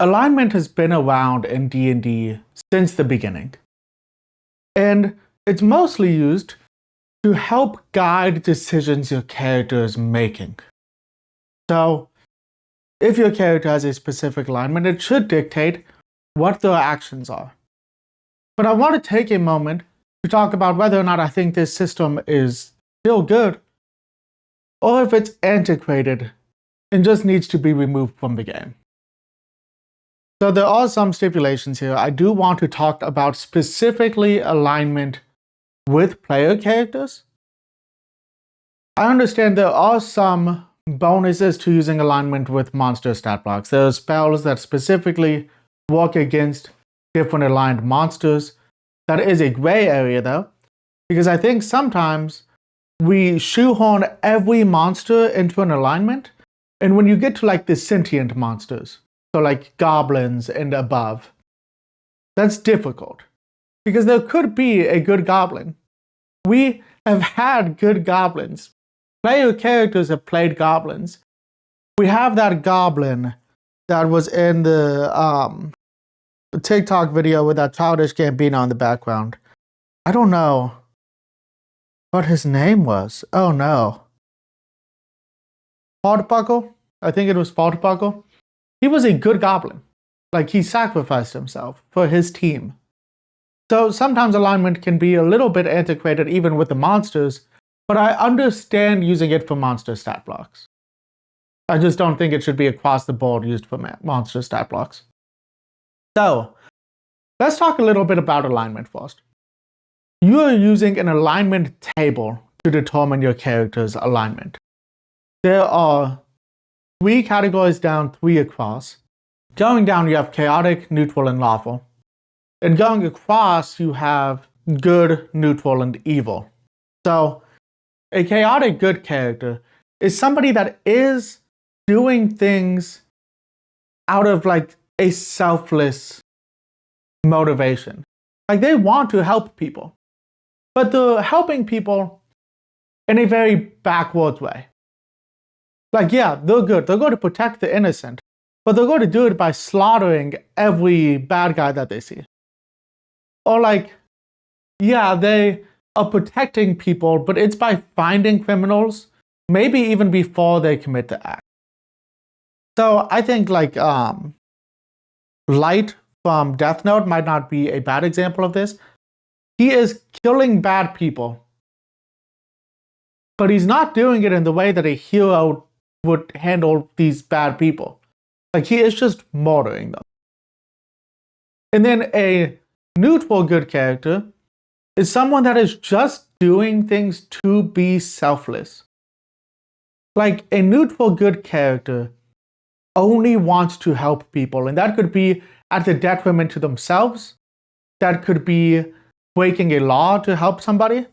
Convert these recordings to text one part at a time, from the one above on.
alignment has been around in D&D since the beginning. And it's mostly used to help guide decisions your character is making. So, if your character has a specific alignment, it should dictate what their actions are. But I want to take a moment to talk about whether or not I think this system is still good, or if it's antiquated and just needs to be removed from the game. So there are some stipulations here. I do want to talk about specifically alignment with player characters. I understand there are some bonuses to using alignment with monster stat blocks. There are spells that specifically work against different aligned monsters. That is a gray area though, because I think sometimes we shoehorn every monster into an alignment, and when you get to like the sentient monsters, so like goblins and above, that's difficult because there could be a good goblin. We have had good goblins. Player characters have played goblins. We have that goblin that was in the TikTok video with that childish Gambino in the background. I don't know what his name was. Oh no. Fartbuckle? I think it was Fartbuckle. He was a good goblin. Like, he sacrificed himself for his team. So sometimes alignment can be a little bit antiquated even with the monsters, but I understand using it for monster stat blocks. I just don't think it should be across the board used for monster stat blocks. So, let's talk a little bit about alignment first. You are using an alignment table to determine your character's alignment. There are 3 categories down, 3 across. Going down, you have chaotic, neutral, and lawful. And going across, you have good, neutral, and evil. So, a chaotic good character is somebody that is doing things out of like a selfless motivation. Like, they want to help people, but they're helping people in a very backwards way. Like, yeah, they're good. They're going to protect the innocent, but they're going to do it by slaughtering every bad guy that they see. Or like, yeah, they are protecting people, but it's by finding criminals, maybe even before they commit the act. So I think like Light from Death Note might not be a bad example of this. He is killing bad people, but he's not doing it in the way that a hero would handle these bad people. Like, he is just murdering them. And then a neutral good character is someone that is just doing things to be selfless. Like, a neutral good character only wants to help people, and that could be at the detriment to themselves. That could be breaking a law to help somebody.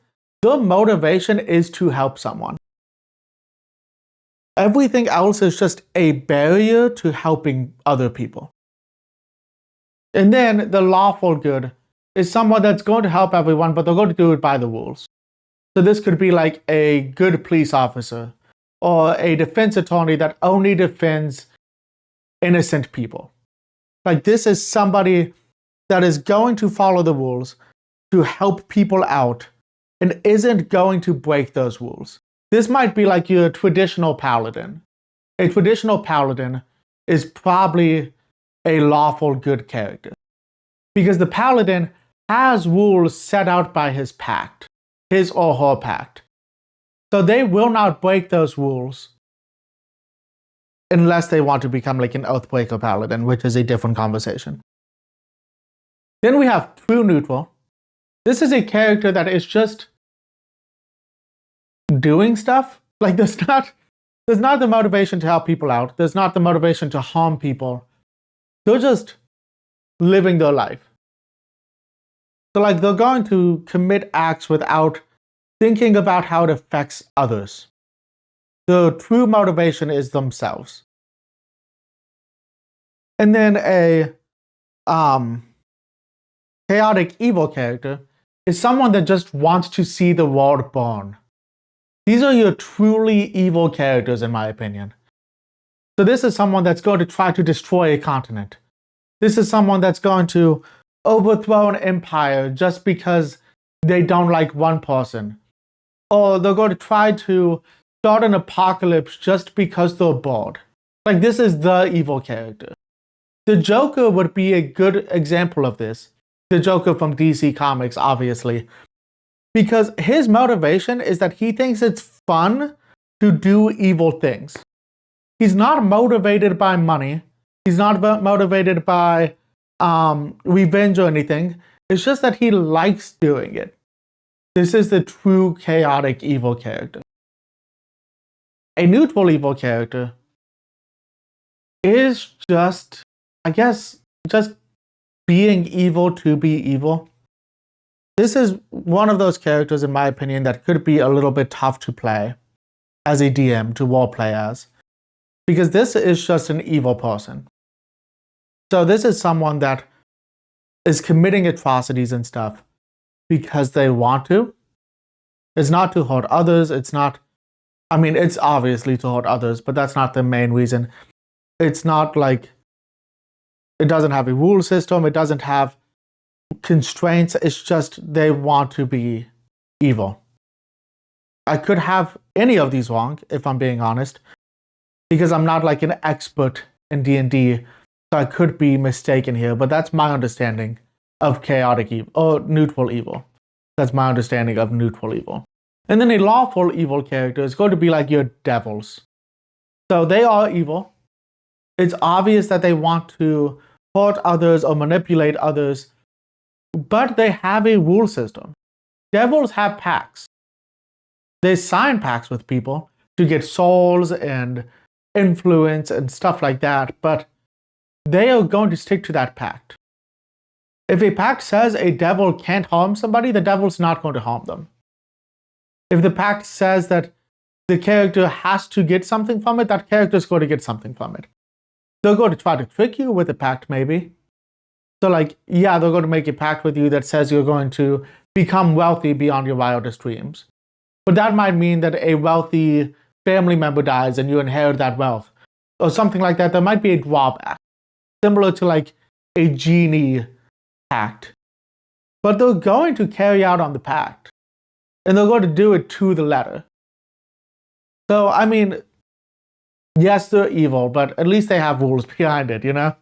Their motivation is to help someone. Everything else is just a barrier to helping other people. And then the lawful good is someone that's going to help everyone, but they're going to do it by the rules. So this could be like a good police officer or a defense attorney that only defends innocent people. Like, this is somebody that is going to follow the rules to help people out and isn't going to break those rules. This might be like your traditional paladin. A traditional paladin is probably a lawful good character, because the paladin has rules set out by his pact, his or her pact. So they will not break those rules unless they want to become like an Oathbreaker paladin, which is a different conversation. Then we have true neutral. This is a character that is just doing stuff. Like, there's not the motivation to help people out. There's not the motivation to harm people. They're just living their life. So like, they're going to commit acts without thinking about how it affects others. The true motivation is themselves. And then a chaotic evil character is someone that just wants to see the world burn. These are your truly evil characters, in my opinion. So this is someone that's going to try to destroy a continent, This is someone that's going to overthrow an empire just because they don't like one person. Or they're going to try to start an apocalypse just because they're bored. Like, this is the evil character. The Joker would be a good example of this. The Joker from DC Comics, obviously. Because his motivation is that he thinks it's fun to do evil things. He's not motivated by money. He's not motivated by revenge or anything. It's just that he likes doing it. This is the true chaotic evil character. A neutral evil character is just, I guess, just being evil to be evil. This is one of those characters, in my opinion, that could be a little bit tough to play as a DM, to roleplay as. Because this is just an evil person. So this is someone that is committing atrocities and stuff because they want to. It's not to hurt others. It's not, I mean, it's obviously to hurt others, but that's not the main reason. It's not like, it doesn't have a rule system. It doesn't have constraints. It's just they want to be evil. I could have any of these wrong, if I'm being honest, because I'm not like an expert in D&D, so I could be mistaken here, but that's my understanding of chaotic evil, or neutral evil. That's my understanding of neutral evil. And then a lawful evil character is going to be like your devils. So they are evil. It's obvious that they want to hurt others or manipulate others, but they have a rule system. Devils have pacts. They sign pacts with people to get souls and influence and stuff like that, but they are going to stick to that pact. If a pact says a devil can't harm somebody, the devil's not going to harm them. If the pact says that the character has to get something from it, that character is going to get something from it. They're going to try to trick you with a pact, maybe. So, like, yeah, they're going to make a pact with you that says you're going to become wealthy beyond your wildest dreams. But that might mean that a wealthy family member dies and you inherit that wealth, or something like that. There might be a drawback, similar to like a genie pact. But they're going to carry out on the pact, and they're going to do it to the letter. So, I mean, yes, they're evil, but at least they have rules behind it, you know?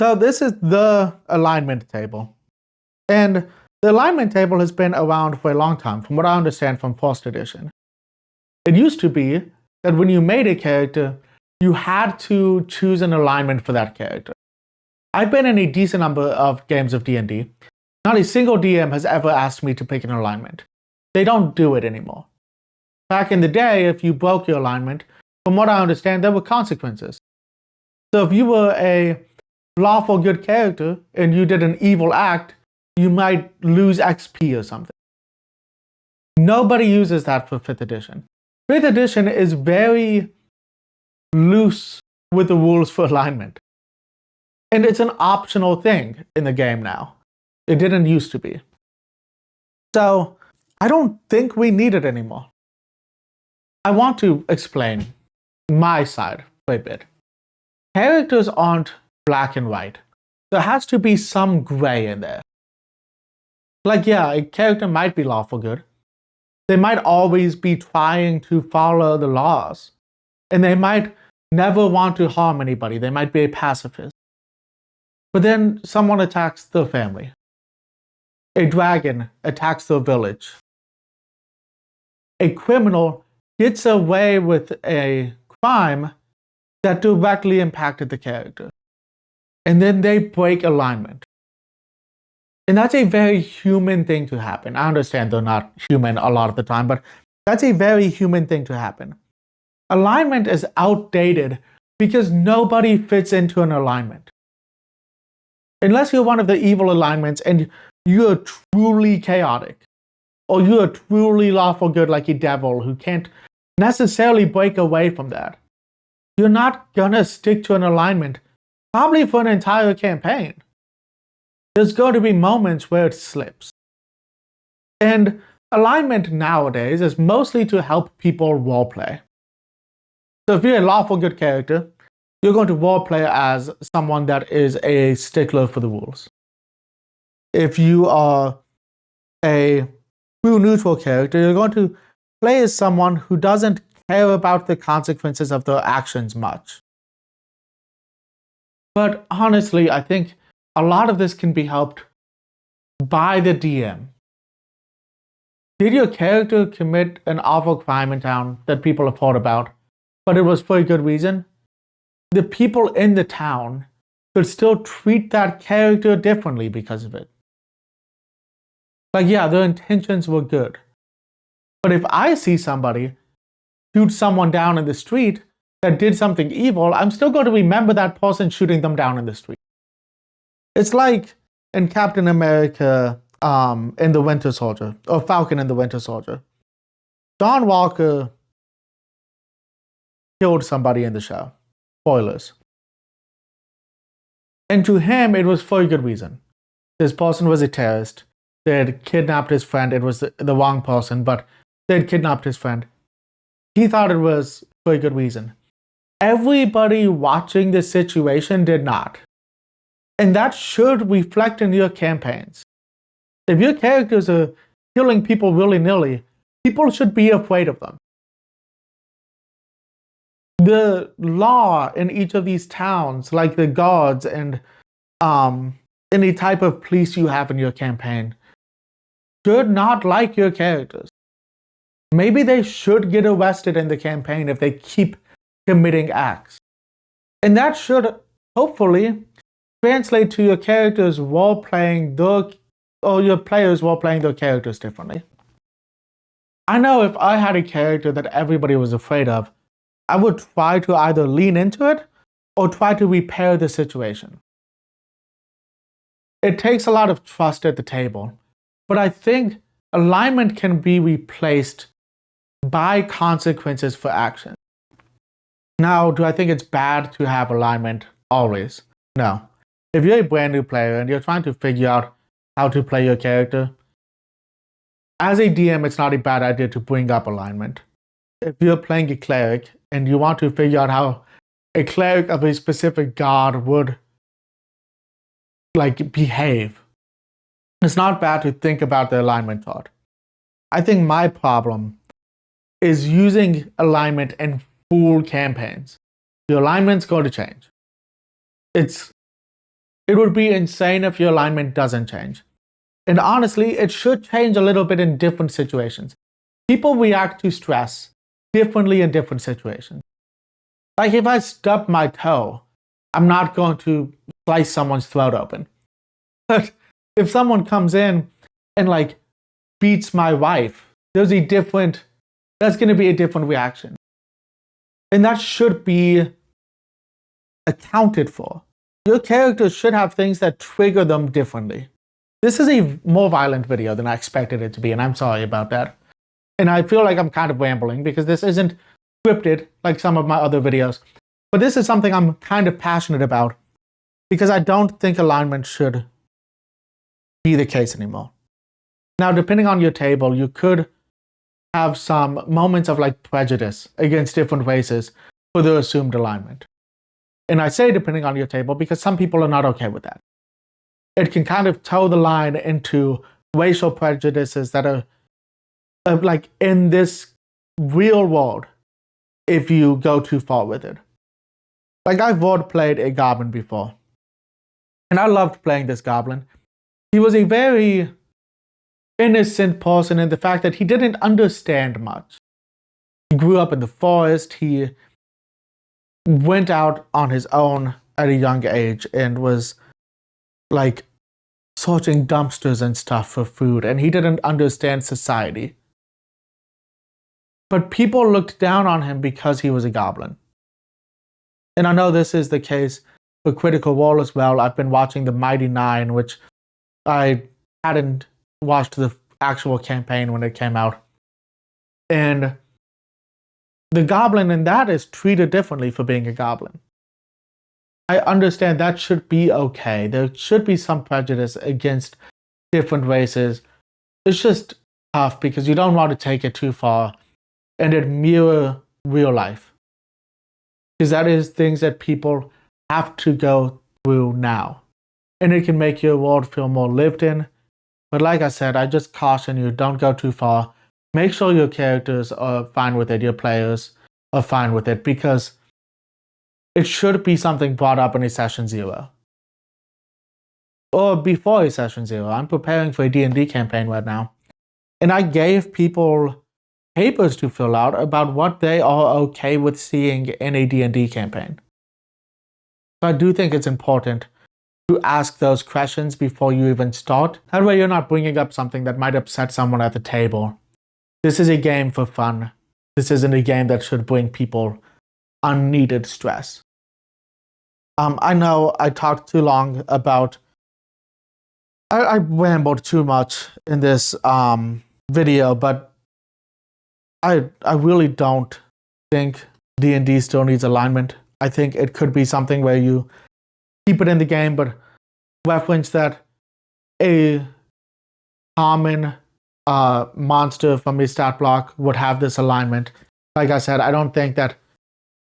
So this is the alignment table. And the alignment table has been around for a long time, from what I understand from first edition. It used to be that when you made a character, you had to choose an alignment for that character. I've been in a decent number of games of D&D. Not a single DM has ever asked me to pick an alignment. They don't do it anymore. Back in the day, if you broke your alignment, from what I understand, there were consequences. So if you were a lawful good character and you did an evil act, you might lose XP or something. Nobody uses that for 5th edition. 5th edition is very loose with the rules for alignment. And it's an optional thing in the game now. It didn't used to be. So I don't think we need it anymore. I want to explain my side for a bit. Characters aren't black and white. There has to be some gray in there. Like, yeah, a character might be lawful good. They might always be trying to follow the laws. And they might never want to harm anybody. They might be a pacifist. But then someone attacks their family. A dragon attacks their village. A criminal gets away with a crime that directly impacted the character. And then they break alignment. And that's a very human thing to happen. I understand they're not human a lot of the time, but that's a very human thing to happen. Alignment is outdated because nobody fits into an alignment. Unless you're one of the evil alignments and you're truly chaotic, or you're truly lawful good like a devil who can't necessarily break away from that, you're not gonna stick to an alignment probably for an entire campaign. There's going to be moments where it slips. And alignment nowadays is mostly to help people roleplay. So if you're a lawful good character you're going to roleplay as someone that is a stickler for the rules. If you are a true neutral character, you're going to play as someone who doesn't care about the consequences of their actions much. But honestly, I think a lot of this can be helped by the DM. Did your character commit an awful crime in town that people have thought about, but it was for a good reason? The people in the town should still treat that character differently because of it. Like, yeah, their intentions were good. But if I see somebody shoot someone down in the street that did something evil, I'm still going to remember that person shooting them down in the street. It's like in Captain America in the Winter Soldier, or Falcon in the Winter Soldier. John Walker killed somebody in the show. Spoilers. And to him, it was for a good reason. This person was a terrorist. They had kidnapped his friend. It was the wrong person, but they had kidnapped his friend. He thought it was for a good reason. Everybody watching this situation did not. And that should reflect in your campaigns. If your characters are killing people willy-nilly, people should be afraid of them. The law in each of these towns, like the guards and any type of police you have in your campaign, should not like your characters. Maybe they should get arrested in the campaign if they keep committing acts. And that should hopefully translate to your characters role-playing or your players role-playing their characters differently. I know if I had a character that everybody was afraid of, I would try to either lean into it or try to repair the situation. It takes a lot of trust at the table, but I think alignment can be replaced by consequences for action. Now, do I think it's bad to have alignment always? No. If you're a brand new player and you're trying to figure out how to play your character, as a DM, it's not a bad idea to bring up alignment. If you're playing a cleric and you want to figure out how a cleric of a specific god would behave, it's not bad to think about the alignment thought. I think my problem is using alignment in full campaigns. Your alignment's going to change. It would be insane if your alignment doesn't change. And honestly, it should change a little bit in different situations. People react to stress differently in different situations. Like if I stub my toe, I'm not going to slice someone's throat open. But if someone comes in and beats my wife, that's going to be a different reaction. And that should be accounted for. Your characters should have things that trigger them differently. This is a more violent video than I expected it to be, and I'm sorry about that. And I feel like I'm kind of rambling because this isn't scripted like some of my other videos. But this is something I'm kind of passionate about because I don't think alignment should be the case anymore. Now, depending on your table, you could have some moments of prejudice against different races for the assumed alignment. And I say depending on your table because some people are not okay with that. It can kind of toe the line into racial prejudices that are in this real world if you go too far with it. I've played a goblin before, and I loved playing this goblin. He was a very innocent person in the fact that he didn't understand much. He grew up in the forest. He went out on his own at a young age and was searching dumpsters and stuff for food, and he didn't understand society. But people looked down on him because he was a goblin. And I know this is the case for Critical Role as well. I've been watching The Mighty Nein, which I hadn't watched the actual campaign when it came out. And the goblin in that is treated differently for being a goblin. I understand that should be okay. There should be some prejudice against different races. It's just tough because you don't want to take it too far and it mirror real life. because that is things that people have to go through now. And it can make your world feel more lived in. But like I said, I just caution you, don't go too far. Make sure your characters are fine with it, your players are fine with it, because it should be something brought up in a session 0. Or before a session 0. I'm preparing for a D&D campaign right now. And I gave people papers to fill out about what they are okay with seeing in a D&D campaign. So I do think it's important to ask those questions before you even start. That way you're not bringing up something that might upset someone at the table. This is a game for fun. This isn't a game that should bring people unneeded stress. I know I talked too long about... I rambled too much in this video, but I really don't think D&D still needs alignment. I think it could be something where you keep it in the game, but reference that a common monster from a stat block would have this alignment. Like I said, I don't think that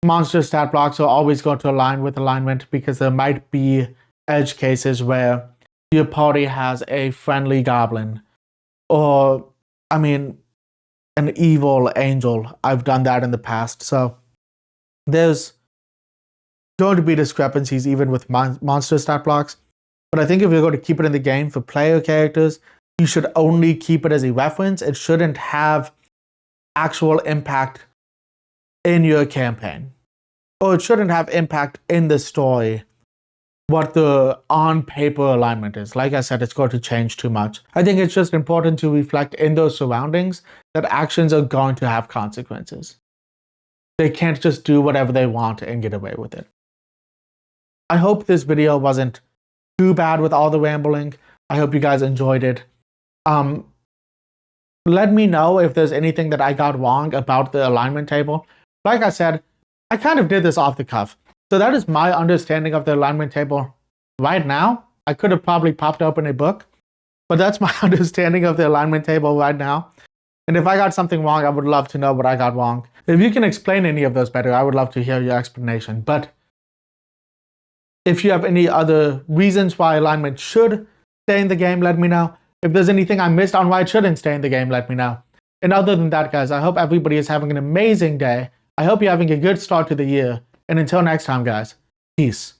monster stat blocks are always going to align with alignment, because there might be edge cases where your party has a friendly goblin, or, an evil angel. I've done that in the past. So there's going to be discrepancies even with monster stat blocks. But I think if you're going to keep it in the game for player characters, you should only keep it as a reference. It shouldn't have actual impact in your campaign. Or it shouldn't have impact in the story, what the on-paper alignment is. Like I said, it's going to change too much. I think it's just important to reflect in those surroundings that actions are going to have consequences. They can't just do whatever they want and get away with it. I hope this video wasn't too bad with all the rambling. I hope you guys enjoyed it. Let me know if there's anything that I got wrong about the alignment table. Like I said, I kind of did this off the cuff. So that is my understanding of the alignment table right now. I could have probably popped open a book, but that's my understanding of the alignment table right now. And if I got something wrong, I would love to know what I got wrong. If you can explain any of those better, I would love to hear your explanation. But if you have any other reasons why alignment should stay in the game, let me know. If there's anything I missed on why it shouldn't stay in the game, let me know. And other than that, guys, I hope everybody is having an amazing day. I hope you're having a good start to the year. And until next time, guys, peace.